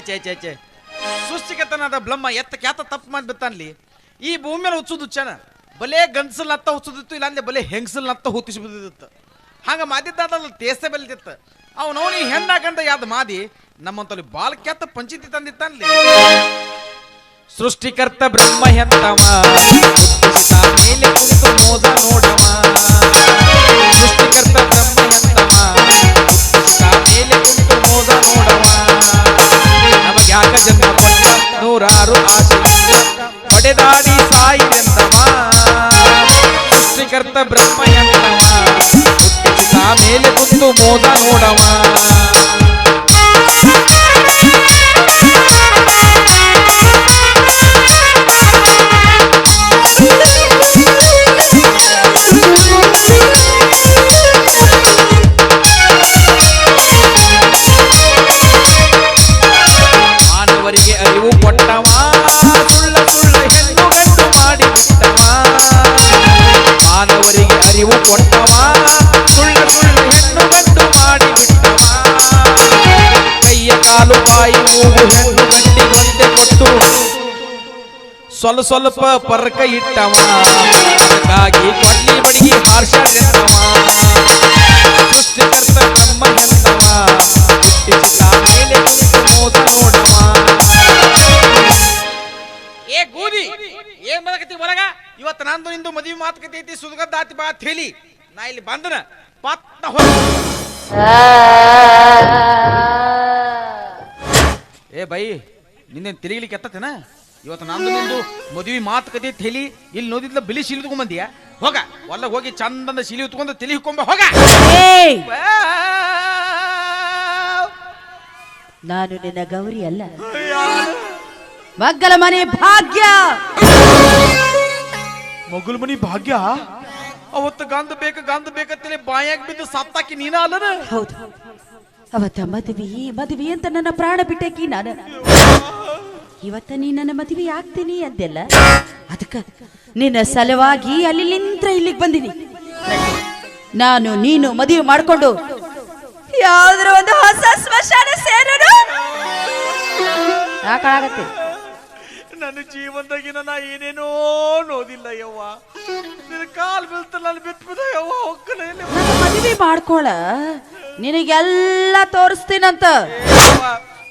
ಛೇ ಸೃಷ್ಟಿಕರ್ತನಾದ ಬ್ರಹ್ಮ ಎತ್ತ ಕ್ಯಾತ ತಪ್ಪು ಮಾಡಿಬಿಡ್ತಾನ್ಲಿ. ಈ ಭೂಮಿ ಮೇಲೆ ಹುಚ್ಚುದು ಚೆನ್ನ ಬಲೆ ಗನ್ಸಲ್ ನತ್ತ ಹುಚ್ಚುದಿತ್ತು, ಇಲ್ಲಾಂದ್ರೆ ಬಲೆ ಹೆಂಗಸಲ್ ನತ್ತ ಹುತ್ತಿಸಿ ಬಿದ್ದಿತ್ತು. ಹಂಗ ಮಾದಿದ್ದಾದ ತೇಸ ಬೆಲ್ದಿತ್ತು. ಅವನವನಿ ಹೆಣ್ಣಾಗಂಡ ಯಾವ್ದು ಮಾದಿ ನಮ್ಮಂತಲ್ಲಿ ಬಾಲ್ ಕ್ಯಾತ ಪಂಚಾಯಿತಿ ತಂದಿತ್ತಾನ್ಲಿ. ಸೃಷ್ಟಿಕರ್ತ ಬ್ರಹ್ಮ ಹೆತ್ತವ ಮೇಲೆ ಕುಂತು ಮೋದ ನೋಡವ. ಸೃಷ್ಟಿಕರ್ತ ಬ್ರಹ್ಮ ಹೆತ್ತವ ಮೇಲೆ ಕುಂತು ಮೋದ ನೋಡವ. ನಮಗೆ ಯಾಕ ಜನ್ಮ ಕೊಟ್ಟ ನೂರಾರು ಆಸೆ ಪಡೆದಾಡಿ ಸಾಯಿಲೆಂದವ. ಸೃಷ್ಟಿಕರ್ತ ಬ್ರಹ್ಮ ಹೆತ್ತವ ಮೇಲೆ ಕುಂತು ಮೋದ ನೋಡವ. ಮಾನವರಿಗೆ ಅರಿವು ಕೊಟ್ಟವ, ಸುಳ್ಳ ಹೆಣ್ಣು ಗಂಡು ಮಾಡಿ ಬಿಟ್ಟವ. ಮಾನವರಿಗೆ ಅರಿವು ಕೊಟ್ಟವ, ಸುಳ್ಳ ಹೆಣ್ಣು ಗಂಡು ಮಾಡಿ ಬಿಟ್ಟವ. ಕೈಯ ಕಾಲು ಬಾಯಿ ಮೂಗು ಹೆಣ್ಣು ಗಂಡಿಗೊಂದೆ ಕೊಟ್ಟು ಸ್ವಲ್ಪ ಪರ್ಕ ಇಟ್ಟವ. ಹಾಗಾಗಿ ಕೊಡ್ಲಿ ಬಡಿಗೆ ಹಾರ್ಷೆಂದವ. ಸೃಷ್ಟಿಕರ್ತ ಬ್ರಹ್ಮ ಎಂದವ ಹುಟ್ಟಿಸಿದ ಮೇಲೆ ಕುಂತು ಮೋಸ ನೋಡವ. ಏ ಗೂದಿ ಏನ್ ಬದಕತಿ ಹೊರಗ? ಇವತ್ತು ನಂದು ನಿಂದು ಮದುವೆ ಮಾತುಕತೆ ಐತಿ, ಸುದ್ಗದ್ದಾತಿ ಬಾ ಅಂತ ಹೇಳಿ ನಾ ಇಲ್ಲಿ ಬಂದನ ಪತ್ತ ಹೊರ. ಏ ಬೈ ನಿನ್ನೇನು ತಿರುಗಿಲಿಕ್ಕೆ ಎತ್ತತೇನ? ಇವತ್ತು ನಂದು ನಿಂದು ಮದುವೆ ಮಾತುಕತೆ ತಲಿ ಇಲ್ಲಿ ನೋದಿದ್ಲ ಬಿಲಿ ಶಿಲಿ ತಗೊಂಬಂದಿಯ ಹೋಗ. ಒಲ್ಲ ಹೋಗಿ ಚಂದಂದ ಶಿಲಿ ಉತ್ಕೊಂಡು ತಲಿ ಹಿಕ್ಕೊಂಬ ಹೋಗ. ನಾನು ನಿನ್ನ ಗೌರಿ ಅಲ್ಲ, ಮಗ್ಗಲ ಮನೆ ಭಾಗ್ಯ. ಮಗುಲ ಮನಿ ಭಾಗ್ಯ? ಅವತ್ತು ಗಂಧ ಬೇಕಂತೇಳಿ ಬಾಯಾಗ ಬಿದ್ದು ಸತ್ತಾಕಿ ನೀನ ಅಲ್ಲನ? ಹೌದು, ಅವತ್ತ ಮದುವೆ ಅಂತ ನನ್ನ ಪ್ರಾಣ ಬಿಟ್ಟಾಕಿ ನಾನು. ಇವತ್ತ ನೀ ನನ್ನ ಮದುವೆ ಆಗ್ತೀನಿ ಅಂದೆಲ್ಲ, ಅದಕ್ಕ ನಿನ್ನ ಸಲುವಾಗಿ ಅಲ್ಲಿ ನಿಂತ್ರ ಇಲ್ಲಿಗೆ ಬಂದಿನಿ. ನಾನು ನೀನು ಮದುವೆ ಮಾಡ್ಕೊಂಡು ಯಾವ್ದ್ರ ಒಂದು ಹೊಸ ಸ್ಮಶಾನ ಸೇರೋದು ಯಾಕಾಗತ್ತೆ? ನನ್ನ ಜೀವನದಾಗಿನ ನಾ ಏನೇನೋ ನೋದಿಲ್ಲ ಯವ್ವ. ನಿನ್ನ ಕಾಲ್ ಬೀಳ್ತ ನಾನು ಬಿಟ್ಬಿಡ ಯವ್ವ. ಮದುವೆ ಮಾಡ್ಕೊಳ, ನಿನಗೆಲ್ಲ ತೋರಿಸ್ತೀನಂತ.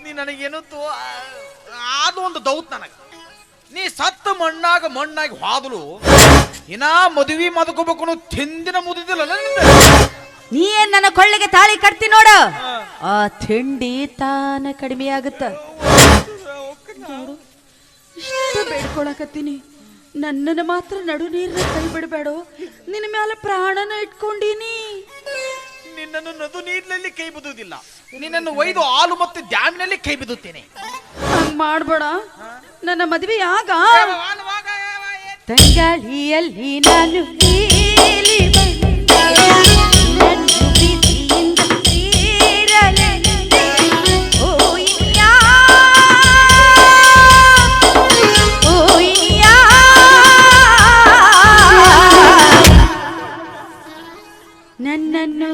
ನೀ ನನಗೇನು ಅದು ಒಂದು ದೌತ್ ನನಗ. ನೀ ಸತ್ತ ಮಣ್ಣಾಗಿ ಹಾದಲು ಇನ್ನ ಮದುವೆ ಮದಕೋಬೇಕು ತಿಂದಿನ ಮುದಿದಿಲ್ಲ. ನೀ ಏನ್ ನನ್ನ ಕೊಳ್ಳಿಗೆ ತಾಳಿ ಕಟ್ತಿ ನೋಡ, ಆ ತಿಂಡಿ ತಾನ ಕಡಿಮೆ ಆಗುತ್ತ. ಇಷ್ಟ ಬೇಡ್ಕೊಳಕತ್ತೀನಿ, ನನ್ನನ್ನು ಮಾತ್ರ ನಡು ನೀರ್ನ ಕೈ ಬಿಡಬೇಡ. ನಿನ್ನ ಮೇಲೆ ಪ್ರಾಣನ ಇಟ್ಕೊಂಡೀನಿ. ನಿನ್ನನ್ನು ನದು ನೀರಿನಲ್ಲಿ ಕೈ ಬಿಡುವುದಿಲ್ಲ, ನಿನ್ನನ್ನು ಒಯ್ದು ಹಾಲು ಮತ್ತು ಡ್ಯಾಮ್ನಲ್ಲಿ ಕೈ ಬಿಡುತ್ತೇನೆ. ಹಂಗ ಮಾಡ್ಬೇಡ. ನನ್ನ ಮದುವೆ ಆಗ ತಂಗಾಳಿಯಲ್ಲಿ ನಾನು ನನ್ನನ್ನು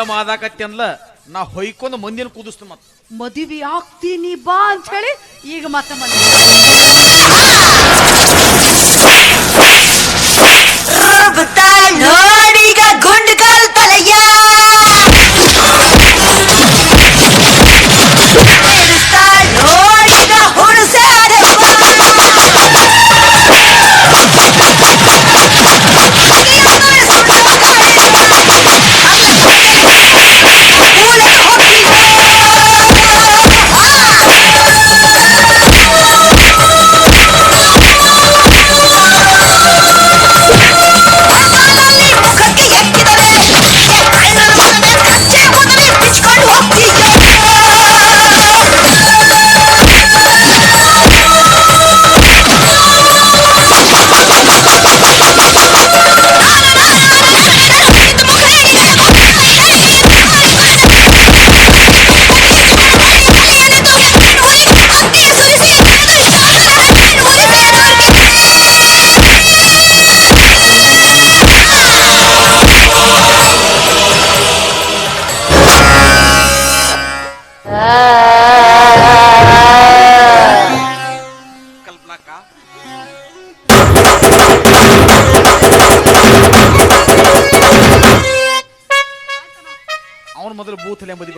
ಮಾದಾಕತ್ತಿ ಅಂದ್ಲ ನಾ ಹೊಯ್ಕೊಂಡು ಮಂದಿನ ಕುದಿಸ್ತು. ಮತ್ ಮದುವೆ ಆಗ್ತೀನಿ ಬಾ ಅಂತ ಹೇಳಿ ಈಗ ಮತ್ತೆ ನೋಡೀಗ ಗುಂಡು ಕಾಲ್ ತಲೆಯ ನೋಡೀಗ ಹುಣಸೆ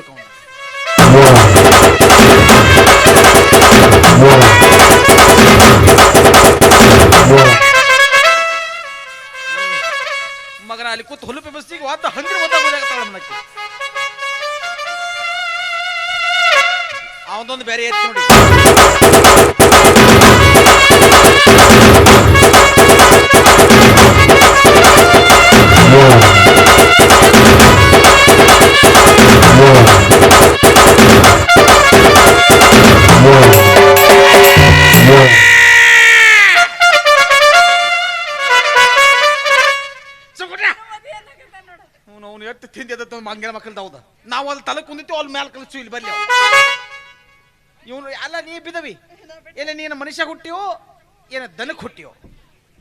ಬಿಡ್ಬೇಕು ಅವನು. ಮಗನ ಅಲ್ಲಿ ಕೂತು ಹುಲ್ಲು ಬೆಬಸ್ಸಿಗೆ ವಾದ ಹಂದಿರ ಓದಾಗೋದಾಗತ್ತಾಳ ನನ್ನಕ್ಕೆ. ಅವನದೊಂದು ಬೇರೆ ಎತ್ತಿ ನೋಡಿ. ಅವನು ಎಷ್ಟು ತಿಂದ ಮಂಗಳ ಮಕ್ಕಳ್ದ ಹೌದ. ನಾವು ಅಲ್ಲಿ ತಲೆ ಕುಂದಿತ್ತು ಅಲ್ಲಿ ಮ್ಯಾಲ ಕಲಿಸು ಇಲ್ಲಿ ಬರ್ಲಿ. ಇವನು ಅಲ್ಲ ನೀ ಬಿದವಿ ಏನ ನೀನು ಮನುಷ್ಯ ಹುಟ್ಟಿಯೋ ಏನ ದನಕ್ಕೆ ಹುಟ್ಟಿಯೋ?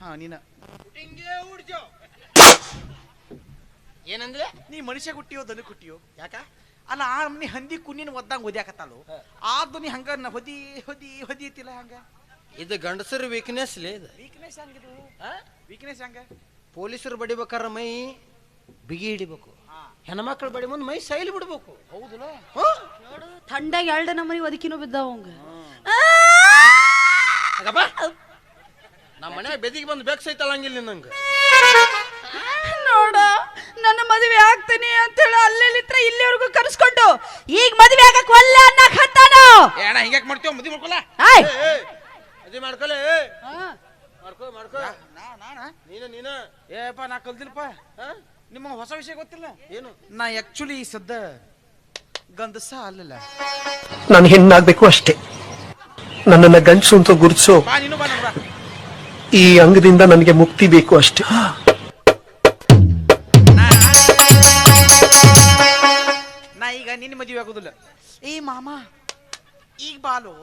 ಹಾ ನೀನ ಏನಂದ್ರೆ ನೀ ಮನುಷ್ಯ ಹುಟ್ಟಿಯೋ ದನಕ್ಕೆ ಹುಟ್ಟಿಯೋ? ಯಾಕ ಅಲ್ಲ ಆ ನೀ ಹಂದಿ ಕುನ್ನಿನ ಒದ್ದಂಗ ಓದ್ಯಾಕತ್ತಾಳು. ಆದ್ದು ನೀ ಹಂಗ ಹೊದಿ ಹೊದಿ ಹೊದಿತಿಲ್ಲ ಹಂಗ. ಇದು ಗಂಡಸರ ವೀಕ್ನೆಸ್ ಲೇ. ಇದು ವೀಕ್ನೆಸ್ ಹಂಗಿದು. ವೀಕ್ನೆಸ್ ಹಂಗ ಪೊಲೀಸರು ಬಡಿಬೇಕಾರ ಮೈ ಬಿಗಿ ಹಿಡಿಬೇಕು, ಹೆಣ್ಮಕ್ಳು ಬಡಿ ಮುಂದೆ ಮೈ ಸೈಲ್ ಬಿಡ್ಬೇಕು. ಹೌದಲ್ಲ? ಥಂಡಾಗ 2 ನಮನಿ ಒದಕಿನೂ ಬಿದ್ದಾವಂಗ. ನಮ್ಮ ಮನ್ಯಾಗ ಬೆದಿಗೆ ಬಂದು ಬೆಕ್ ಸೈತಳಂಗಿಲ್ಲ ನಂಗೆ. ನೋಡ ನನ್ನ ಮದುವೆ ಆಗ್ತೀನಿ ಅಂತ ಹೇಳಿ ಅಲ್ಲಿತ್ರ ಇಲ್ಲಿವರೆಗೂ ಕರೆಸ್ಕೊಂಡು ಈಗ ಮದುವೆ ಆಗಕ್ ಒಲ್ಲ ಅನ್ನಕ್ ಹತ್ತಾನು. ಏನ ಹಿಂಗ್ಯಾಕ್ ಮಾಡ್ತೀವ? ಮದುವೆ ಮಾಡ್ಕೊಲ್ಲ. ಮದುವೆ ಮಾಡ್ಕೊಲೆ. ಮಾಡ್ಕೋ ಮಾಡ್ಕೋ. ನೀನ ಏಪ್ಪ ನಾ ಕಲ್ತಿಲ್ಪ. ನಿಮ್ಮ ಹೊಸ ವಿಷಯ ಗೊತ್ತಿಲ್ಲ ಏನು? ನಾ ಆಕ್ಚುಲಿ ಸದ್ದ ಗಂಡಸ ಅಲ್ಲಲ್ಲ, ನಾನು ಹೆಣ್ಣಾಗ್ಬೇಕು ಅಷ್ಟೇ. ನನ್ನನ್ನ ಗಂಡಸು ಅಂತ ಗುರುತಿಸೋ ಬಾ ನೀನು ಬಾ ನೋಡ. ಈ ಅಂಗದಿಂದ ನನಗೆ ಮುಕ್ತಿ ಬೇಕು ಅಷ್ಟೇ. ನಾ ಈಗ ನಿನ್ನ ಮದುವೆ ಆಗೋದಿಲ್ಲ. ಏ ಮಾಮ ಈಗ ಬಾಲು.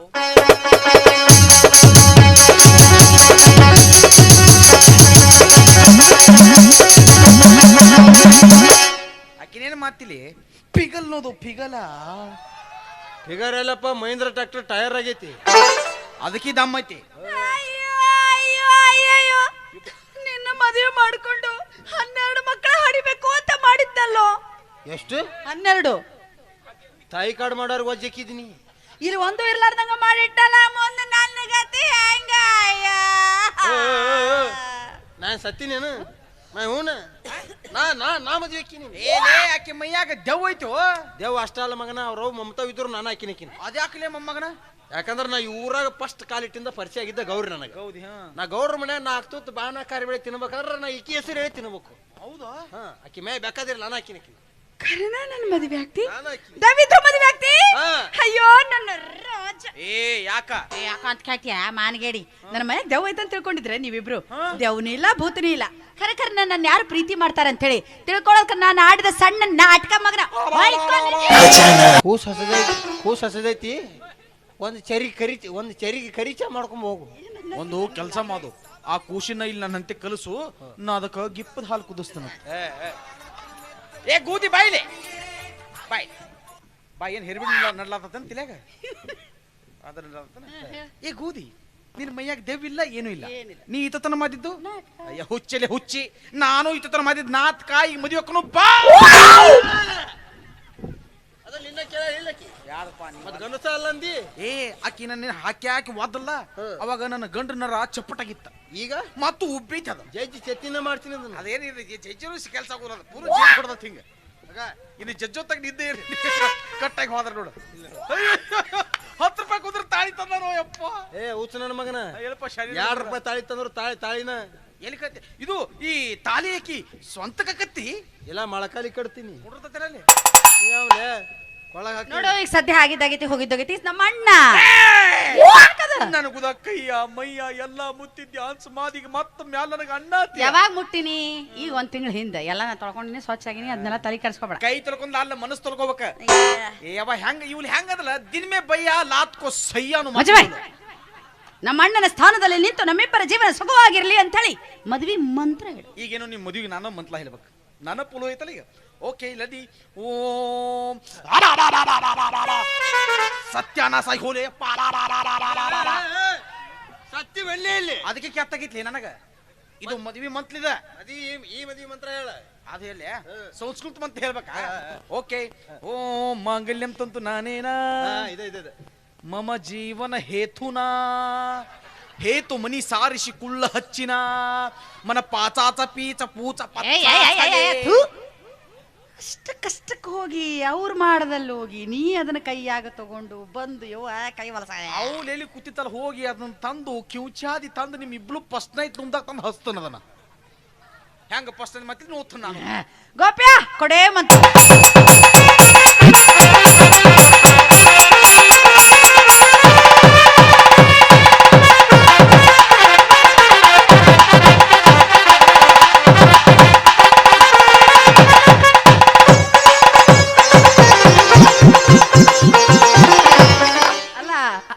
ಆಕಿನೇನು ಮಾತಿಲಿ ಪಿಗಲ್ ನೋದು ಪಿಗಲ. ಫಿಗರ್ ಎಲ್ಲಪ್ಪ, ಮಹೀಂದ್ರ ಟ್ರ್ಯಾಕ್ಟರ್ ಟೈರ್ ಆಗೈತಿ, ಅದಕ್ಕೆ ದಮ್ ಐತಿ. ನಿನ್ನ ಮದುವೆ ಮಾಡ್ಕೊಂಡು 12 ಮಕ್ಕಳ ಹಡಿಬೇಕು ಅಂತ ಮಾಡಿದ್ದಲ್ಲೋ. ಎಷ್ಟು? 12. ತಾಯಿ ಕಾರ್ಡ್ ಮಾಡೋರು ಒಜ್ಜಕ್ಕಿದೀನಿ. ಇಲ್ಲಿ ಒಂದು ಇರ್ಲಾರ್ದಂಗ ಮಾಡಿಟ್ಟಲ್ಲ. ಮುಂದೆ ನನ್ನ ಗತಿ ಹೆಂಗ? ನಾನ್ ಸತ್ತಿನೇನು? ನಾ ಹೂನ ನಾ ಮದ್ವೆ ಹಾಕಿನಿ. ಏನೇ ಆಕೆ ಮೈಯಾಗ ದೆವ್ ಐತು. ದೇವ್ ಅಷ್ಟ ಅಲ್ಲ ಮಗನ, ಅವ್ರವ್ ಮಮತಾವ್ ಇದ್ರು ನಾನು ಹಾಕಿನಕಿನ. ಅದ್ಯಾಕಲೇ ಮೊಮ್ಮಗನ? ಯಾಕಂದ್ರೆ ನಾ ಈ ಊರಾಗ ಫಸ್ಟ್ ಕಾಲಿಟ್ಟಿಂದ ಪರಿಚಯ ಆಗಿದ್ದ ಗೌರಿ ನನಗೆ. ಹೌದಿ? ನಾ ಗೌಡ್ರ ಮನೆ 4 ತುತ್ತು ಬಾನ ಕಾರಿ ಬೆಳೆ ತಿನ್ಬೇಕಾದ್ರೆ ನಾ ಈಕಿ ಹೆಸರು ಹೇಳಿ ತಿನ್ಬೇಕು. ಹೌದಾ? ಹಾ, ಆಕಿ ಮೇ ಬೇಕಾದಿರಲ್ಲ ನಾನು ಹಾಕಿನಕಿ. ಕರೆನ ನನ್ನ ಮದುವೆ ಆಗ್ತಿ? ನಾನು ಹಾಕಿನಿ. ದವಿದ್ರ ಮದುವೆ ಆಗ್ತಿ? ಹಾ. ಅಯ್ಯೋ ನನ್ನ ರಾಜ. ಯಾಕ ಯಾಕಂತ ಕೇಳ್ತೀಯ ಮಾನಗೇಡಿ? ನನ್ನ ಮನೆಗೆ ದೆವ್ ಐತೆ ಅಂತ ತಿಳ್ಕೊಂಡಿದ್ರೆ ನೀವಿಬ್ರು? ದೆವ್ನೂ ಇಲ್ಲ ಭೂತನೂ ಇಲ್ಲ. ಖರೆ ನನ್ನ ಯಾರು ಪ್ರೀತಿ ಮಾಡ್ತಾರೆ ಅಂತ ಹೇಳಿ ತಿಳ್ಕೊಳಕ ನಾನು ಆಡಿದ ಸಣ್ಣ ನಾಟಕ ಮಗನ. ಕೂಸ್ ಹಸದೈತಿ. ಒಂದು ಚರಿಗೆ ಕರಿಚ ಮಾಡ್ಕೊಂಡ್ ಹೋಗು. ಒಂದು ಕೆಲಸ ಮಾಡು, ಆ ಕೂಸಿನ ಇಲ್ಲಿ ನನ್ನಂತೆ ಕಲಸು, ನಾ ಅದಕ್ಕೆ ಗಿಪ್ಪದ ಹಾಲು ಕುದಿಸ್ತಾನ. ಏ ಗೂದಿ ಬಾಯಿಲೆ ಬಾಯ್ ಬಾಯ್. ಏನ್ ಹೆರ್ಬಿಡ್ ನಡ್ಲಾತಂತ ತಿಳ್ಯಾಗ ಅದ್ರ ಏ ಗೂದಿ, ನಿನ್ ಮೈಯಾಗ ದೆವ್ವಿಲ್ಲ ಏನೂ ಇಲ್ಲ. ನೀ ಈತತನ ಮಾಡಿದ್ದು? ಅಯ್ಯ ಹುಚ್ಚಲೆ ಹುಚ್ಚಿ, ನಾನು ಈತತನ ಮಾಡಿದ್ ನಾತ್ಕ. ಈಗ ಮದುವೆ ಹಾಕೋನು ಬಾ. ಗಂಡಸ ಅಲ್ಲ ಅಂದಿ. ಏ ಆಕಿ ನನ್ನ ಹಾಕಿ ವಾದಲ್ಲ, ಅವಾಗ ನನ್ನ ಗಂಡ ನರ ಚಪ್ಪಟಾಗಿತ್ತ. ಈಗ ಮತ್ತು ಉಬ್ಬೈತಿ ಅದ. ಜಜ್ಜಿ ಚೆತ್ತಿನ ಮಾಡ್ತೀನಿ ಅದನ್ನ. ಅದೇನಿದೆ ಜಜ್ಜರು ಕೆಲಸ ಆಗೋಲ್ಲ, ಪೂರ ಜೇಲ್ ಕೊಡದ ಹಿಂಗ. ಇನ್ನು ಜಜ್ಜೊತ್ತಾಗ ನಿದ್ದೆ ಕಟ್ಟಾಗಿ ಹೋದ್ರ ನೋಡು. 10 ರೂಪಾಯಿ ಕುಂದ್ರ ತಾಳಿ ತಂದಾನೋ ಯಪ್ಪ. ಏ ಹುಚ್ಚ ನನ್ನ ಮಗನ, ಏನಪ್ಪ 2 ರೂಪಾಯಿ ತಾಳಿ ತಂದ್ರು ತಾಳಿನ ಎಲ್ಲಿ ಕತ್ತಿ ಇದು? ಈ ತಾಲಿ ಹಾಕಿ ಸ್ವಂತ ಕತ್ತಿ ಎಲ್ಲ ಮೊಳಕಾಲಿ ಕಟ್ತೀನಿ. ಕೊಡ್ತೇನಲ್ಲಿ ಒಳಗ ನೋಡು, ಈಗ ಸದ್ಯ ಆಗಿದ್ದಾಗೈತಿ ಹೋಗಿದ್ದಾಗೈತಿ ನಮ್ಮ ಅಣ್ಣ. ನನಗುದ ಕೈಯ ಮೈಯ ಎಲ್ಲ ಮುತ್ತಿದ್ದೆ ಅನ್ಸ್ ಮಾದಿಗೆ ಮತ್ತ ಮ್ಯಾಲ ನನಗ ಅಣ್ಣ. ಯಾವಾಗ ಮುಟ್ಟಿನಿ? ಈಗ 1 ತಿಂಗಳ ಹಿಂದೆ ಎಲ್ಲ ನಾ ತೊಳ್ಕೊಂಡಿನಿ, ಸ್ವಚ್ಛ ಆಗಿನಿ. ಅದನ್ನೆಲ್ಲ ತಲೆ ಕೆಡಿಸ್ಕೊಬೇಡ. ಕೈ ತೊಳ್ಕೊಂಡ ಅಲ್ಲ ಮನಸ್ಸು ತೊಳ್ಕೋಬೇಕ. ಯಾವ ಹೆಂಗ ಇವ್ಲಿ ಹೆಂಗದಲ್ಲ ದಿನಮೇ ಬಯ್ಯ ಲಾತ್ಕೋ ಸಯ್ಯಾನು. ನಮ್ಮ ಅಣ್ಣನ ಸ್ಥಾನದಲ್ಲಿ ನಿಂತು ನಮ್ಮಿಬ್ಬರ ಜೀವನ ಸುಖವಾಗಿರ್ಲಿ ಅಂತ ಹೇಳಿ ಮದ್ವಿ ಮಂತ್ರ ಹೇಳು. ಈಗೇನು ನಿಮ್ಮ ಮದುವೆಗೆ ನಾನು ಮಂತ್ರ ಹೇಳ್ಬೇಕು. ನನ್ನ ಪುಲು ಐತಲ್ಲ ಈಗ. ಓಕೆ ಇಲ್ಲದಿ ಓಂ ಸತ್ಯಾನ ಸಾಯಿ ಹೋಲೆ ಸತ್ಯ ಬೆಳ್ಳಿ. ಅದಕ್ಕೆ ಕೆತ್ತಾಗಿತ್ಲಿ ನನಗ. ಇದು ಮದ್ವಿ ಮಂತ್ಲಿದ. ಈ ಮದ್ವಿ ಮಂತ್ರ ಹೇಳ. ಅದು ಹೇಳಿ ಸಂಸ್ಕೃತ ಅಂತ ಹೇಳ್ಬೇಕಾ? ಓಕೆ. ಓಂ ಮಾಂಗಲ್ಯಂ ತಂತು ನಾನೇನಾ ಮಮ ಜೀವನ ಹೇತುನಾ ಹೇತು ಮನಿ ಸಾರಿಸಿ ಕುಳ್ಳ ಹಚ್ಚಿನ ಮನ ಪಾಚಾಚ ಪೀಚ ಪೂಚ ಅಷ್ಟಕ್ಕಷ್ಟಕ್ಕೆ ಹೋಗಿ ಅವ್ರು ಮಾಡದಲ್ಲಿ ಹೋಗಿ ನೀ ಅದನ್ನ ಕೈಯಾಗ ತಗೊಂಡು ಬಂದು ಕೈ ವಲಸ ಅವಳೆಲ್ಲಿ ಕೂತಿತ್ತಲ್ಲ ಹೋಗಿ ಅದನ್ನ ತಂದು ಕಿವುಚಾದಿ ತಂದು ನಿಮ್ ಇಬ್ಳು ಫಸ್ಟ್ ನೈಟ್ ತುಂಬ್ದಾಗ ತಂದು ಹಸ್ತನ ಅದನ್ನ ಹೆಂಗ ಫಸ್ಟ್ ನೈಟ್ ಮತ್ತೆ ನೋಡ್ತಾನ ನಾನು ಗೋಪ್ಯ ಕೊಡೆ ಮಂತ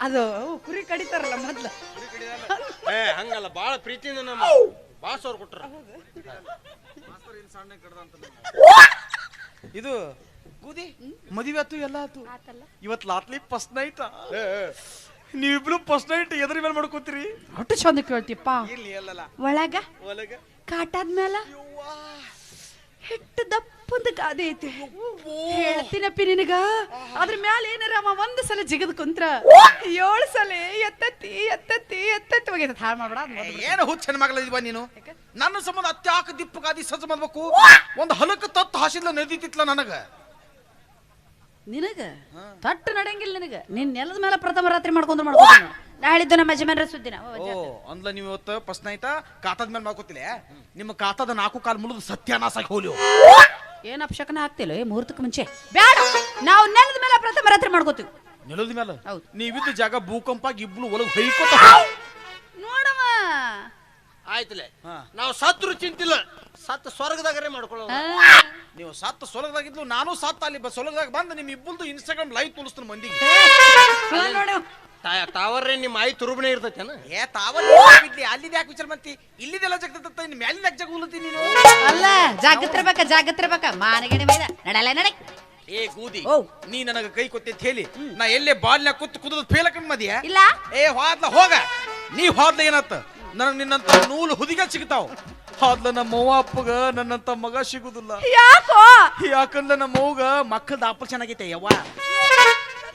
ಅದು ಕುರಿ ಕಡಿತಾರಲ್ಲ ಮೊದ್ಲು ಹಂಗಲ್ಲ ಬಾಳ ಪ್ರೀತಿಯಿಂದ ನಮ್ಮ ಬಾಸ್ ಅವ್ರು ಕೊಟ್ರ ಇದು ಕೂದಿ ಮದುವೆ ಆತು ಎಲ್ಲ ಆತು ಇವತ್ ಲಾತ್ಲಿ ಫಸ್ಟ್ ನೈಟ್ ನೀವಿಬ್ರು ಫಸ್ಟ್ ನೈಟ್ ಎದ್ರ ಮೇಲೆ ಮಾಡ್ಕೋತೀರಿ ಒಟ್ಟು ಚಂದ ಕೇಳ್ತಿಪ್ಪ ಇಲ್ಲಿ ಅಲ್ಲಲ್ಲ ಒಳಗ ಒಳಗ ಕಾಟಾದ್ಮೇಲ ಹಿಟ್ಟು ದಪ್ಪಂದ ಗಾದೆ ಐತಿ ಹೇಳ್ತೀನಪ್ಪಿ ನಿನಗ ಅದ್ರ ಮ್ಯಾಲ ಏನಾರ ಅವ ಒಂದ್ ಸಲ ಜಿಗದ್ ಕುಂತ್ರ 7 ಸಲ ಎತ್ತತ್ತಿ ಹೋಗೈತ ಹಾಳು ಮಾಡ್ಬೇಡ ಏನು ಹುಚ್ಚ ಮಗಳದಿವ ನೀನು ನನ್ನ ಸಂಬಂಧ ಅತ್ಯಾಕ ದಿಪ್ಪಗಾದಿ ಸಜ್ಜ ಮಾಡ್ಬೇಕು ಒಂದು ಹಲಕ ತತ್ತು ಹಾಸಿಲ್ಲ ನಡೀತಿತ್ಲ ನನಗ ನಿನಗ ತಟ್ಟು ನಡೆಯಂಗಿಲ್ಲ ನಿನಗ ನಿನ್ ನೆಲದ ಮೇಲೆ ಪ್ರಥಮ ರಾತ್ರಿ ಮಾಡ್ಕೊಂಡ್ರು ಮಾಡ್ಕೊಂಡು ನಾ ಹೇಳಿದ್ದು ನಮ್ಮ ಯಜಮಾನ್ರ ಸುದ್ದಿನ ಅಂದ್ಲ ನೀವು ಇವತ್ತು ಫಸ್ಟ್ ನೈಟ್ ಕಾತದ ಮೇಲೆ ಮಾಡ್ಕೋತಿಲ್ಲ ನಿಮ್ಮ ಕಾತದ 4 ಕಾಲು ಮುಳಿದು ಸತ್ಯಾನಾಸಾಗಿ ಹೋಲಿ ಏನ್ ಅಪಶಕನ ಆಗ್ತಿಲ್ಲ ಮುಹೂರ್ತಕ್ಕೆ ಮುಂಚೆ ಬೇಡ ನಾವು ನೆಲದ ಮೇಲೆ ಪ್ರಥಮ ರಾತ್ರಿ ಮಾಡ್ಕೋತೀವಿ ನೆಲದ ಮೇಲೆ ಹೌದು ನೀವಿದ್ದ ಜಾಗ ಭೂಕಂಪ ಇಬ್ಳು ಒಳಗೆ ಹೊಯ್ಕೋತ ನೋಡವ ಆಯ್ತಲೆ ನಾವು ಸತ್ರು ಚಿಂತಿಲ್ಲ ಸತ್ ಸ್ವರ್ಗದಾಗರೆ ಮಾಡ್ಕೊಳ್ಳೋ ನೀವು ಸತ್ತು ಸೊಲಗದಾಗಿದ್ಲು ನಾನು ಸತ್ತ ಅಲ್ಲಿ ಸೊಲಗದಾಗ ಬಂದು ನಿಮ್ ಇಬ್ಬಲ್ದು ಇನ್ಸ್ಟಾಗ್ರಾಮ್ ಲೈವ್ ತೋರಿಸ್ತಾನೆ ಮಂದಿಗೆ ತಾವರ್ರೆ ನಿಮ್ಮ ಆಯಿ ತುರುಬನೆ ಇರ್ತೈತೇನ ಏ ಅಲ್ಲಿದ್ ಯಾಕೆ ವಿಚಾರ ಮಾಡ್ತಿ ಇಲ್ಲಿದೆಲ್ಲ ಜಗತ್ತ ಇನ್ನು ಮ್ಯಾಲಿನ ಯಾಕೆ ಜಗಲತ್ತಿ ನೀನು ಅಲ್ಲ ಜಾಗತ್ತಿರ್ಬೇಕ ಮಾನಗಣಿ ಮೈದ ನಡಲ್ಲ ನಡೆ ಏ ಗೂದಿ ನೀ ನನಗ ಕೈ ಕೊತ್ತಿ ಅಂತ ಹೇಳಿ ನಾ ಎಲ್ಲೇ ಬಾಲ್ನ ಕುದ್ದು ಫೇಲ್ ಹಾಕೊಂಡ್ ಮದಿಯ ಇಲ್ಲ ಏ ಹೋದ್ಲ ಹೋಗ ನೀ ಹೋದ್ಲ ಏನತ್ತ ನನಗ್ ನಿನ್ನಂತ ನೂಲು ಹುದಿಗ ಸಿಗ್ತಾವ್ ಹೋದ್ಲ ನಮ್ಮ ಅವ್ವ ಅಪ್ಪಗ ನನ್ನಂತ ಮಗ ಸಿಗುದಿಲ್ಲ ಯಾಕೋ ಯಾಕಂದ್ರೆ ನಮ್ಮ ಅವ್ಗ ಮಕ್ಕಳದ ಆಪಲ್ ಚೆನ್ನಾಗೈತೆ ಯವ್ವ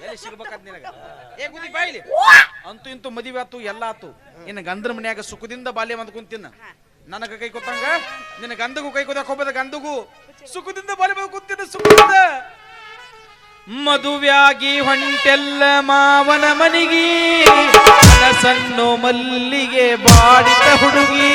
ಎಲ್ಲಿ ಸಿಗ್ಬೇಕಾದ್ ನಿನಗ ಏ ಗುದಿ ಬಾಯಿಲಿ ಅಂತೂ ಇಂತೂ ಮದುವೆ ಆತು ಎಲ್ಲ ಆತು ಇನ್ನು ಗಂಧರ ಮನ್ಯಾಗ ಸುಖದಿಂದ ಬಾಲ್ಯ ಬಂದ್ ಕುಂತಿನ ನನಗ ಕೈ ಕೊತ್ತಂಗ ನಿನ್ನ ಗಂಧಗೂ ಕೈ ಕೊದಕ್ ಹೋಗ್ಬೇದ ಗಂಧಗೂ ಸುಖದಿಂದ ಬಾಲ್ಯ ಬಂದ್ ಕುಂತಿನ ಸುಖದಿಂದ ಮದುವ್ಯಾಗಿ ಹೊಂಟೆಲ್ಲ ಮಾವನ ಮನಿಗಿ ಸಣ್ಣು ಮಲ್ಲಿಗೆ ಬಾಡಿತ ಹುಡುಗಿ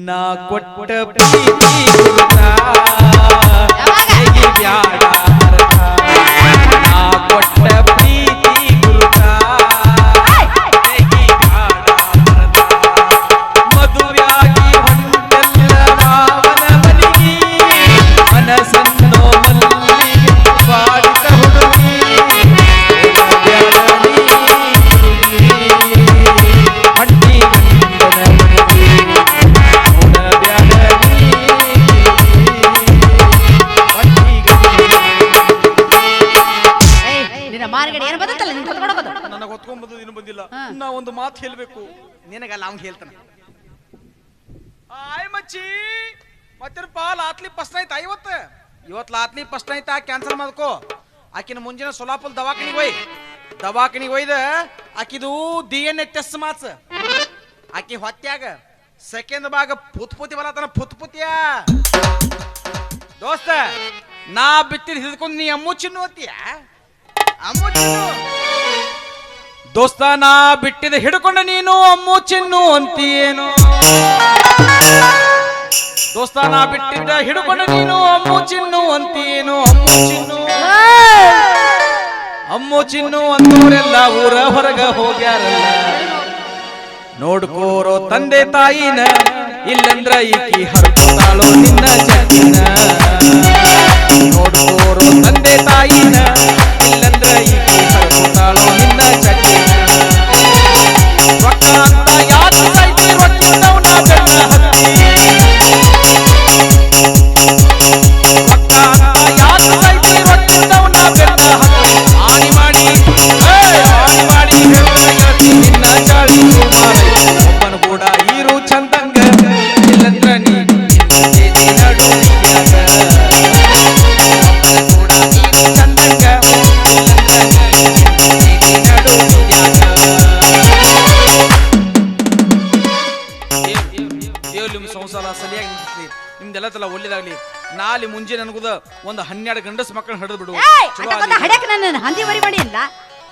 ನಾ ಕೊಟ್ಟ ಪ್ರೀತಿ ಬ್ಯಾಡ ನಾ ಕೊಟ್ಟ ಪ್ರೀತಿ ಮದುವೆಯಾಗಿ ಹೊಂಟೆಲ್ಲ ಮಾವನ ಮನಿಗಿ ಮನಸ್ಸನ್ನೋ ಮಲ್ಲಿಗೆ ಬಾಡಿತ ಹುಡುಗಿ ನನಗೆ ಹೊತ್ಕೊಂಡ್ಬಂದು ಇನ್ನು ಬಂದಿಲ್ಲ ನಾ ಒಂದು ಮಾತು ಹೇಳ್ಬೇಕು ನಿನಗಲ್ಲ ಅವ್ನು ಹೇಳ್ತಾನೆ ಆಯ್ ಮಚ್ಚಿ ಮತ್ತೆ ಪಾಲ್ ಆತ್ಲಿ ಫಸ್ಟ್ ಆಯ್ತು 50 ಇವತ್ತು ಲಾತ್ಲಿ ಫಸ್ಟ್ ಆಯ್ತಾ ಕ್ಯಾನ್ಸಲ್ ಮಾಡ್ಕೋ. ಆಕಿನ ಮುಂಜಾನೆ ಸೊಲಾಪುಲ್ ದವಾಖಾನಿಗೆ ಒಯ್ದ ಆಕಿದು DNA ಟೆಸ್ಟ್ ಮಾರ್ಕ್ಸ್. ಆಕಿ ಹೊತ್ಯಾಗ ಸೆಕೆಂಡ್ ಭಾಗ ಪುತ್ಪುತಿ ಬರತನ ಪುತ್ಪುತಿಯ ದೋಸ್ತ ನಾ ಬಿತ್ತಿದ ಹಿಡ್ಕೊಂಡು ನೀ ಅಮ್ಮು ಚಿನ್ನು ಅಂತೀಯ. ಅಮ್ಮು ಚಿನ್ನು ದೋಸ್ತ ನಾ ಬಿಟ್ಟಿದ ಹಿಡ್ಕೊಂಡು ನೀನು ಅಮ್ಮು ಚಿನ್ನು ಅಂತೀಯೇನು. ದೋಸ್ತ ನಾ ಬಿಟ್ಟಿದ್ದ ಹಿಡ್ಕೊಂಡು ನೀನು ಅಮ್ಮು ಚಿನ್ನು ಅಂತೀಯೇನು. ಅಮ್ಮು ಚಿನ್ನು ಅಂತವರೆಲ್ಲ ಊರ ಹೊರಗ ಹೋಗ್ಯಾರಲ್ಲ. ನೋಡ್ಕೋರೋ ತಂದೆ ತಾಯಿನ ಇಲ್ಲಂದ್ರ ಈಕಿ ಹರ್ಕೊತಾಳೋ ನಿನ್ನ ಜಗ್ಗಿನ. ನೋಡ್ಕೋರೋ ತಂದೆ ತಾಯಿನ ಇಲ್ಲಂದ್ರ ಈಕಿ ಹರ್ಕೊತಾಳೋ ನಿನ್ನ ಜಗ್ಗಿನ. ರೊಕ್ಕ ಅಂತ ಯಾಕೆ ಸಾಯ್ತಿ ರೊಕ್ಕಿದ್ದವನ ಬೆನ್ನ ಹತ್ತಿ. ರೊಕ್ಕ ಅಂತ ಯಾಕೆ ಸಾಯ್ತಿ ರೊಕ್ಕಿದ್ದವನ ಬೆನ್ನ ಹತ್ತಿ. ಆಣಿ ಮಾಡಿ ಹೇಳ್ತೀನಿ ನಿನ್ನ ಚಾಳಿ ಮಾಡಿ. ಒಬ್ಬನ ಕೂಡ ಇರು ಚಂದಂಗ ಇಲ್ಲಂದ್ರ ನೀ ನಡು ಕೂಡ ಇರು ಚಂದಂಗ ನಡು ದೇವ್ರು ನಿಮ್ಮ ಸಂಸಾರ ಸರಿಯಾಗಿ ನಿಂತಿರ್ಲಿ. ನಿಮ್ದೆಲ್ಲ ತಲ ಒಳ್ಳೇದಾಗ್ಲಿ. ನಾಳೆ ಮುಂಜೆ ನನಗುದ ಒಂದು 12 ಗಂಡಸ ಮಕ್ಕಳನ್ನ ಹಿಡಿದು ಬಿಡು. ಚಲೋ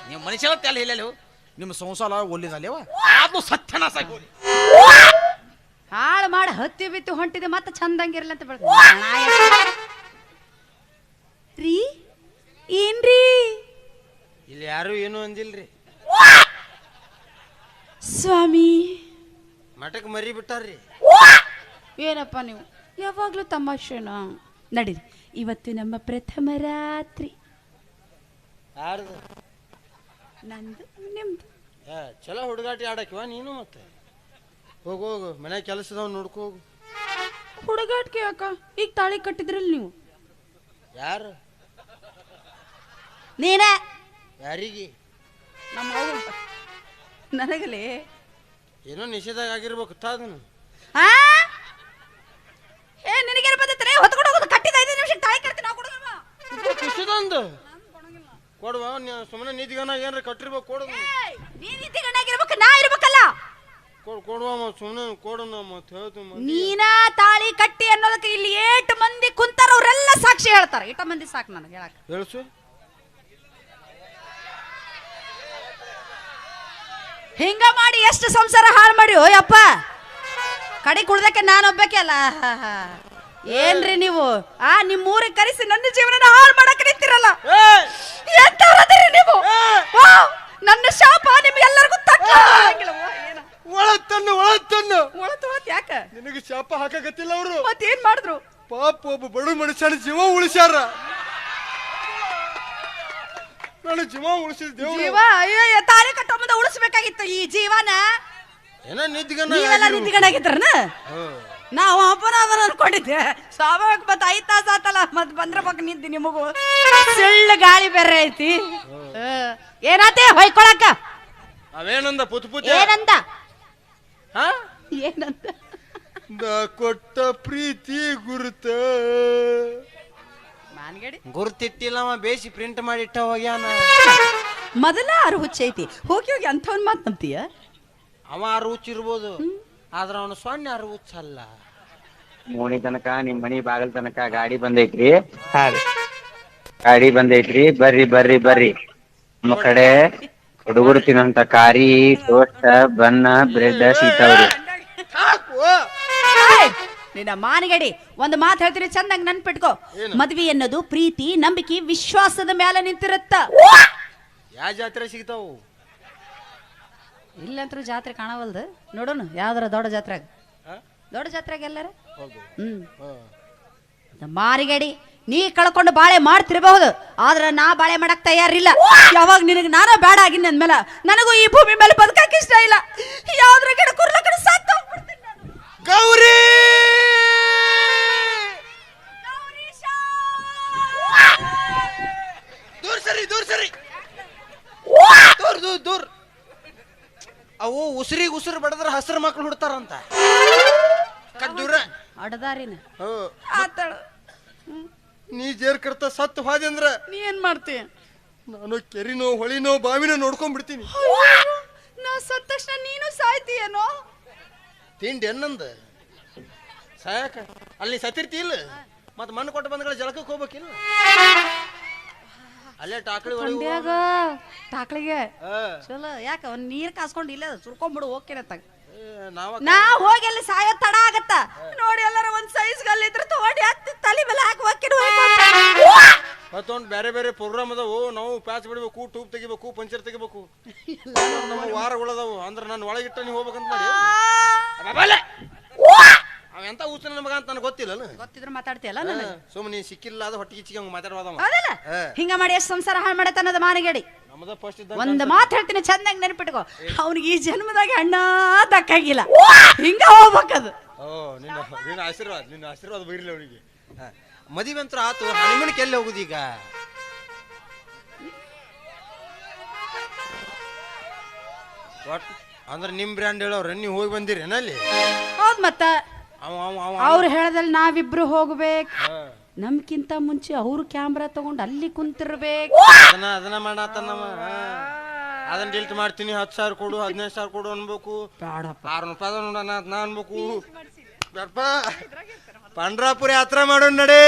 ನೀವು ಮನುಷ್ಯ ಅಲ್ಲ ಇಲ್ಲ ನಿಮ್ಮ ಸಂಸಾರ ಒಳ್ಳೇದಲ್ಲೇವ ಅದು ಸತ್ಯನಾಶ ಆಗೋಲಿ. ಹಾಳು ಮಾಡಿ ಹತ್ತಿ ಬಿತ್ತು ಹೊಂಟಿದೆ ಮತ್ತೆ ಚಂದಂಗಿರಲ್ಲ ಅಂತ ಬೆಳ್ದ ರೀ. ಏನ್ರಿ ಇಲ್ಲಿ ಯಾರು ಏನು ಅಂದಿಲ್ರಿ. ಸ್ವಾಮಿ ಮಠಕ್ಕೆ ಮರಿ ಬಿಟ್ಟಾರ್ರಿ. ಏನಪ್ಪ ನೀವು ಯಾವಾಗ್ಲೂ ತಮಾಷೆನ. ನಡೀರಿ ಇವತ್ತು ನಮ್ಮ ಪ್ರಥಮ ರಾತ್ರಿ. ಯಾರ್ದು? ನಂದು ನಿಮ್ದು. ಚಲೋ ಹುಡುಗಾಟಿ ಆಡಕ್ಕಿವ ನೀನು. ಮತ್ತೆ ಹೋಗು ಮನೆ ಕೆಲಸದವ್ ನೋಡ್ಕೋ ಹೋಗು. ಹುಡುಗಾಟ್ಗೆ ಯಾಕ? ಈಗ ತಾಳಿ ಕಟ್ಟಿದ್ರಲ್ಲ ನೀವು. ಯಾರು? ನೀನೇ. ಯಾರಿಗೆ? ನಮ್ಮ ನನಗಲೇ ಏನೋ ನಿಷೇಧಾಗ ಆಗಿರ್ಬೇಕು ಅದನ್ನು. ನಿನಗೇನು ಬಂದೈತೆ? ಹೊತ್ಕೊಂಡು ಹೋಗೋದು ಕಟ್ಟಿದ 5 ನಿಮಿಷಕ್ಕೆ ತಾಳಿ ಕಟ್ತೀನಿ. ನಾವು ಕೊಡೋದಲ್ವಾ? ಖುಷಿದೊಂದು ಕೊಡುವ. ಸುಮ್ಮನೆ ನಿಧಿಗನ ಏನ್ರ ಕಟ್ಟಿರ್ಬೇಕು ಕೊಡೋದು. ನೀ ನಿಧಿಗನಾಗಿರ್ಬೇಕು, ನಾ ಇರ್ಬೇಕಲ್ಲ. ಕೊಡುವ ಸುಮ್ಮನೆ ಕೊಡೋಣ. ಮತ್ತೆ ಹೇಳ್ತೀನಿ ನೀನ ತಾಳಿ ಕಟ್ಟಿ ಅನ್ನೋದಕ್ಕೆ ಇಲ್ಲಿ 8 ಮಂದಿ ಕುಂತಾರ. ಅವರೆಲ್ಲ ಸಾಕ್ಷಿ ಹೇಳ್ತಾರ. 8 ಮಂದಿ ಸಾಕು ನನಗೆ ಹೇಳಕ್. ಹೇಳ್ಸು. ಹಿಂಗ ಮಾಡಿ ಎಷ್ಟು ಸಂಸಾರ ಹಾಳು ಮಾಡಿ ಯಪ್ಪ. ಕಡೆ ಕುಳ್ದಕ್ಕೆ ನಾನು ಒಬ್ಬಕ್ಕೆ ಅಲ್ಲ. ಏನ್ರಿ ನೀವು ನಿಮ್ಮ ಊರಿಗೆ ಕರೆಸಿ ನನ್ನ ಜೀವನ ಹಾಳು ಮಾಡಕ್ಕೆ ನಿಂತಿರಲ್ಲ. ಎಂತವ್ರದಿರಿ ನೀವು? ನನ್ನ ಶಾಪ ನಿಮ್ಗೆಲ್ಲರಿಗೂ ಯಾಕ? ನಿನಗೆ ಶಾಪ ಹಾಕಕತ್ತಿಲ್ಲ ಅವರು. ಮತ್ತೇನ್ ಮಾಡಿದ್ರು? ಪಾಪ ಒಬ್ಬ ಬಡ ಮನುಷ್ಯನ ಜೀವ ಉಳಿಸ್ಯಾರ. ನಾನು ಜೀವ ಉಳಿಸಿದ ದೇವ್ರು. ಜೀವ ಅಯ್ಯೋ ತಾಳಿ ಕಟ್ಟೋ ಮುಂದೆ ಉಳಿಸ್ಬೇಕಾಗಿತ್ತು ಈ ಜೀವನ. ಏನೋ ನಿದ್ದಿಗನಾಗಿದ್ರನ ನಾವು ಅಪ್ಪನ ಅದನ್ನ ಅನ್ಕೊಂಡಿದ್ದೆ. ಸ್ವಾಭಾವಿಕ ಮತ್ತೆ 5 ತಾಸು ಆತಲ್ಲ ಮತ್ ಬಂದ್ರ ಪಕ್ಕ ನಿದ್ದಿ. ನಿಮಗೂ ಸಿಳ್ಳು ಗಾಳಿ ಬೇರೆ ಐತಿ. ಏನಾತೆ ಹೊಯ್ಕೊಳಕ? ಅವೇನಂದ ಪುತ್ ಏನಂದ? ಏನಂತ? ಕೊಟ್ಟ ಪ್ರೀತಿ ಗುರುತ ಗುರುತಿಟ್ಟಿಲ್ಲವ ಬೇಸಿ ಪ್ರಿಂಟ್ ಮಾಡಿಟ್ಟ ಹೋಗ್ಯಾನ. ಮೊದಲ 6 ಹುಚ್ಚೈತಿ. ಹೋಗಿ ಹೋಗಿ ಅಂಥವನ್ ಮಾತು ನಂಬ್ತೀಯ? ಅವ 6 ಹುಚ್ಚ ಇರ್ಬೋದು, ಆದ್ರ ಅವನು 0 ಹುಚ್ಚಲ್ಲ. ಮೋಣಿ ತನಕ ನಿಮ್ ಮನಿ ಬಾಗಲ್ ತನಕ ಗಾಡಿ ಬಂದೈತ್ರಿ. ಗಾಡಿ ಬಂದೈತ್ರಿ. ಬರ್ರಿ ಬರ್ರಿ ಬರ್ರಿ. ನಮ್ಮ ಕಡೆ ಹುಡುಗರು ತಿನ್ನಂತ ಕಾರಿ, ಟೋಸ್ಟ್, ಬನ್ನ, ಬ್ರೆಡ್ ಸಿಗ್ತಾವ್ರಿ. ನಿನ್ನ ಮಾನಗಡಿ ಒಂದು ಮಾತು ಹೇಳ್ತೀನಿ ಚಂದಂಗ ನೆನ್ಪಿಟ್ಕೋ. ಮದ್ವಿ ಅನ್ನೋದು ಪ್ರೀತಿ, ನಂಬಿಕೆ, ವಿಶ್ವಾಸದ ಮೇಲೆ ನಿಂತಿರುತ್ತ. ಯಾವ ಜಾತ್ರೆ ಸಿಗ್ತಾವು? ಇಲ್ಲಂತ್ರು ಜಾತ್ರೆ ಕಾಣವಲ್ದು. ನೋಡೋಣ ಯಾವ್ದಾರ ದೊಡ್ಡ ಜಾತ್ರೆಗ. ದೊಡ್ಡ ಜಾತ್ರೆಗೆ ಎಲ್ಲಾರ ಮಾರಿಗಡಿ ನೀ ಕಳ್ಕೊಂಡು ಬಾಳೆ ಮಾಡ್ತಿರಬಹುದು, ಆದ್ರೆ ನಾ ಬಾಳೆ ಮಾಡಕ್ ತಯಾರಿಲ್ಲ. ಯಾವಾಗ ನಿನಗೆ ನಾನ ಬೇಡ ಆಗಿನ ಅಂದ್ಮೇಲೆ ನನಗೂ ಈ ಭೂಮಿ ಮೇಲೆ ಬದುಕಕ್ಕೆ ಇಷ್ಟ ಇಲ್ಲ. ಯಾವ್ದ್ರ ಗಿಡ ಕುರ್ಲ ಕಡೆ ಸಾಕ್ತಾ ಹೋಗ್ಬಿಡ್ತೀನಿ. ಗೌರಿ ದೂರ ಸರಿ ದೂರ ಸರಿ ದೂರ ದೂರ ದೂರ. ಅವು ಉಸಿರಿಗೆ ಉಸಿರು ಬಡದ್ರ ಹಸಿರು ಮಕ್ಳು ಹುಡ್ತಾರಂತ. ಕದ್ದೂರ ಅಡದಾರಿನ ನೀ ಜೇರ್ ಕರ್ತ ಸತ್ತು ಹಾದಿ ಅಂದ್ರ ನೀ ಏನ್ ಮಾಡ್ತಿ? ನಾನು ಕೆರಿನೋ ಹೊಳಿನೋ ಬಾವಿನೋ ನೋಡ್ಕೊಂಡ್ಬಿಡ್ತೀನಿ. ನಾ ಸತ್ತ ತಕ್ಷಣ ನೀನು ಸಾಯ್ತೀಯೇನೋ? ತಿಂಡಿ ಅನ್ನಂದ ಸಾಯಕ ಅಲ್ಲಿ ಸತ್ತಿರ್ತಿ ಇಲ್ಲ ಮತ್ ಮಣ್ಣು ಕೊಟ್ಟು ಬಂದ್ಗಳ ಜಳಕಕ್ಕೆ ಹೋಗ್ಬೇಕಿಲ್ಲ ಅಲ್ಲೇ ಟಾಕಳಿ ಕೊಂಡ್ಯಾಗ ಟಾಕ್ಳಿಗೆ ಚಲೋ. ಯಾಕ ಒಂದ್ ನೀರ್ ಕಾಸ್ಕೊಂಡ್ ಇಲ್ಲ ಸುರ್ಕೊಂಡ್ಬಿಡು ಹೋಗ್ಕಿರತ್ತಾಗ. ನಾ ಹೋಗಿ ಅಲ್ಲಿ ಸಾಯೋ ತಡ ಆಗತ್ತ ನೋಡಿ. ಎಲ್ಲಾರ ಒಂದ್ ಸೈಜ್ ಗಲ್ಲಿದ್ರೆ ತಗೊಂಡು ಹಾಕ್ತಿ ತಲೆ ಮೇಲೆ ಹಾಕಿ ಹೋಗ್ಕಿನ ಮತ್ತೊಂದು ಬೇರೆ ಬೇರೆ ಪ್ರೋಗ್ರಾಮ್ ಅದಾವು. ನಾವು ಪ್ಯಾಚ್ ಬಿಡ್ಬೇಕು, ಟ್ಯೂಬ್ ತೆಗಿಬೇಕು, ಪಂಚರ್ ತೆಗಿಬೇಕು. ನಮ್ಮ ವಾರಗಳದಾವು ಅಂದ್ರೆ ನಾನು ಒಳಗಿಟ್ಟ ನೀವು ಹೋಗ್ಬೇಕಂತ ಮಾಡಿ ಅವೆಂತ ಊಸ ನಮಗ ಅಂತ ನನಗೆ ಗೊತ್ತಿಲ್ಲ. ಗೊತ್ತಿದ್ರೆ ಮಾತಾಡ್ತೀಯಲ್ಲ ಸುಮ್ಮನೆ ಸಿಕ್ಕಿಲ್ಲ ಅದು ಹೊಟ್ಟಿಗೆ ಚಿಕ್ಕಿ ಹಂಗ ಮಾತಾಡೋದವ. ಹಿಂಗ ಮಾಡಿ ಎಷ್ಟು ಸಂಸಾರ ಹಾಳು ಮಾಡತ್ತ ಅನ್ನೋದು ಮಾನಗೇಡಿ. ನಮ್ಮದ ಫಸ್ಟ್ ಒಂದ್ ಮಾತು ಹೇಳ್ತೀನಿ ಚಂದಂಗ್ ನೆನಪಿಟ್ಕೋ. ಅವ್ನಿಗೆ ಈ ಜನ್ಮದಾಗ ಅಣ್ಣ ದಕ್ಕಾಗಿಲ್ಲ. ಹಿಂಗ ಹೋಗ್ಬೇಕದು. ನಿನ್ನ ಆಶೀರ್ವಾದ ಬೈರ್ಲಿ ಅವನಿಗೆ. ಮದುವೆ ಅಂತ ಆತು, ಹನಿಮೂನ್ಗೆ ಎಲ್ಲಿ ಹೋಗುದು ಈಗ? ಅಂದ್ರೆ ನಿಮ್ ಬ್ರ್ಯಾಂಡ್ ಹೇಳವ್ರ ನೀವು ಹೋಗಿ ಬಂದಿರಿ ಏನಲ್ಲಿ? ಹೌದ್ ಮತ್ತ ಅವ್ರು ಹೇಳದಲ್ಲಿ ನಾವಿಬ್ರು ಹೋಗ್ಬೇಕು. ನಮ್ಕಿಂತ ಮುಂಚೆ ಅವ್ರು ಕ್ಯಾಮ್ರಾ ತಗೊಂಡು ಅಲ್ಲಿ ಕುಂತಿರ್ಬೇಕು. ಅದನ್ನ ಮಾಡತ್ತ ನಮ್ಮ ಅದನ್ನ ಡಿಲ್ಟ್ ಮಾಡ್ತೀನಿ. 10,000 ಕೊಡು, 15,000 ಕೊಡು ಅನ್ಬೇಕು. 600 ರೂಪಾಯಿ ನೋಡೋಣ ನಾ ಅನ್ಬೇಕು. ಪಂಡ್ರಾಪುರ ಯಾತ್ರಾ ಮಾಡೋಣ ನಡೆ.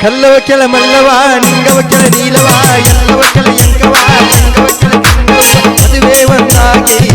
ಕಲ್ಲವ ಕೆಳ ಮಲ್ಲವ, ನಿಂಗವ ಕೆಳ ನೀಲವ, ಎಲ್ಲವ ಕೆಳ ಎಂಗವ, ಎಂಗವ ಕೆಳ ಮದುವೆ ಒಂದಾಗಿ